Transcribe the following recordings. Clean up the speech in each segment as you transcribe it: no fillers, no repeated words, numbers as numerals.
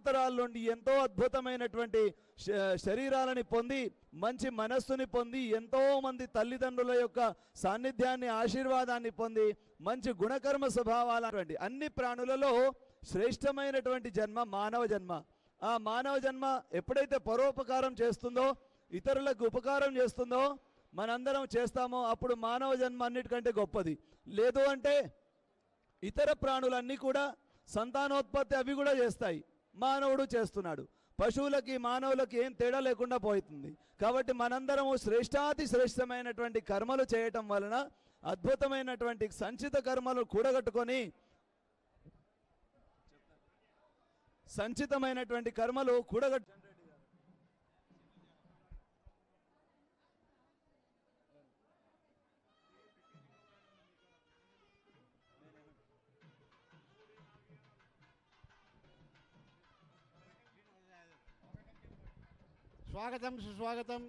తరతరాల నుండి ఎంతో అద్భుతమైనటువంటి శరీరాలని పొంది మంచి మనస్సుని పొంది ఎంతో మంది తల్లిదండ్రుల యొక్క సాన్నిధ్యాన్ని ఆశీర్వాదాన్ని పొంది మంచి గుణకర్మ స్వభావాలటువంటి అన్ని ప్రాణులలో శ్రేష్టమైనటువంటి జన్మ మానవ జన్మ. ఆ మానవ జన్మ ఎప్పుడైతే పరోపకారం చేస్తుందో, ఇతరులకు ఉపకారం చేస్తుందో, మనందరం చేస్తామో అప్పుడు మానవ జన్మ అన్నిటికంటే గొప్పది. లేదు అంటే ఇతర ప్రాణులన్నీ కూడా సంతానోత్పత్తి అవి కూడా చేస్తాయి, మానవుడు చేస్తున్నాడు. పశువులకి మానవులకి ఏం తేడా లేకుండా పోతుంది. కాబట్టి మనందరము శ్రేష్టాతి శ్రేష్టమైనటువంటి కర్మలు చేయటం వలన అద్భుతమైనటువంటి సంచిత కర్మలు కూడగట్టుకొని సంచితమైనటువంటి కర్మలు కూడగట్టు స్వాగతం సుస్వాగతం.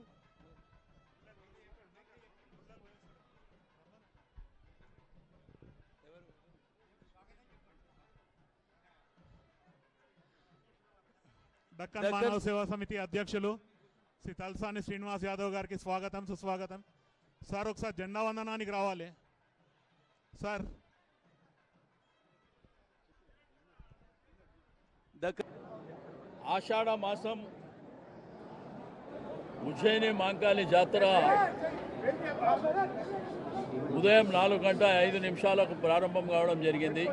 దక్కన్ మానవ సేవా సమితి అధ్యక్షులు శ్రీ తలసాని శ్రీనివాస్ యాదవ్ గారికి స్వాగతం సుస్వాగతం. సార్ ఒకసారి జెండా వందనానికి రావాలి సార్. ఆషాఢ మాసం ఉజ్జయిని మాంకాళి జాతర ఉదయం 4:05 ప్రారంభం కావడం జరిగింది.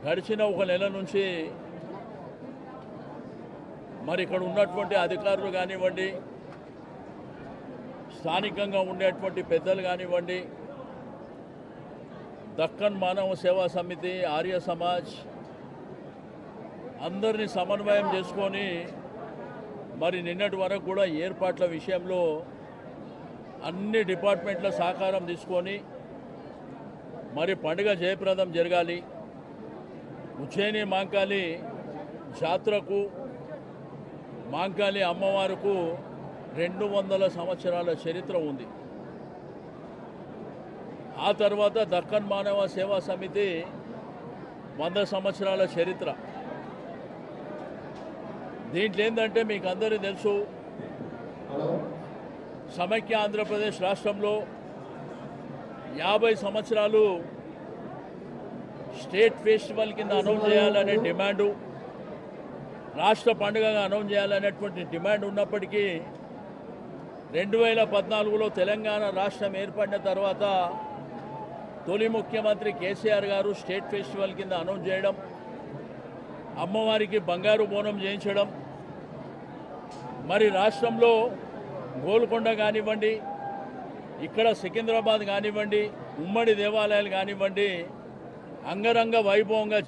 గడిచిన ఒక నెల నుంచి మరి ఇక్కడ ఉన్నటువంటి అధికారులు కానివ్వండి, స్థానికంగా ఉండేటువంటి పెద్దలు కానివ్వండి, దక్కన్ మానవ సేవా సమితి, ఆర్య సమాజ్ అందరినీ సమన్వయం చేసుకొని మరి నిన్నటి వరకు కూడా ఏర్పాట్ల విషయంలో అన్ని డిపార్ట్మెంట్ల సహకారం తీసుకొని మరి పండుగ జయప్రదం జరగాలి. ఉజ్జయిని మాంకాళి జాతరకు, మాంకాళి అమ్మవారుకు 200 సంవత్సరాల చరిత్ర ఉంది. ఆ తర్వాత దక్కన్ మానవ సేవా సమితి 100 సంవత్సరాల చరిత్ర. దీంట్లో ఏంటంటే మీకు అందరికీ తెలుసు, సమైక్య ఆంధ్రప్రదేశ్ రాష్ట్రంలో 50 సంవత్సరాలు స్టేట్ ఫెస్టివల్ కింద అనౌన్స్ చేయాలనే డిమాండు, రాష్ట్ర పండుగగా అనౌన్స్ చేయాలనేటువంటి డిమాండ్ ఉన్నప్పటికీ 2014లో తెలంగాణ రాష్ట్రం ఏర్పడిన తర్వాత తొలి ముఖ్యమంత్రి కేసీఆర్ గారు స్టేట్ ఫెస్టివల్ కింద అనౌన్స్ చేయడం, అమ్మవారికి బంగారు బోనం చేయించడం, మరి రాష్ట్రంలో గోల్కొండ కానివ్వండి, ఇక్కడ సికింద్రాబాద్ కానివ్వండి, ఉమ్మడి దేవాలయాలు కానివ్వండి అంగరంగ వైభవంగా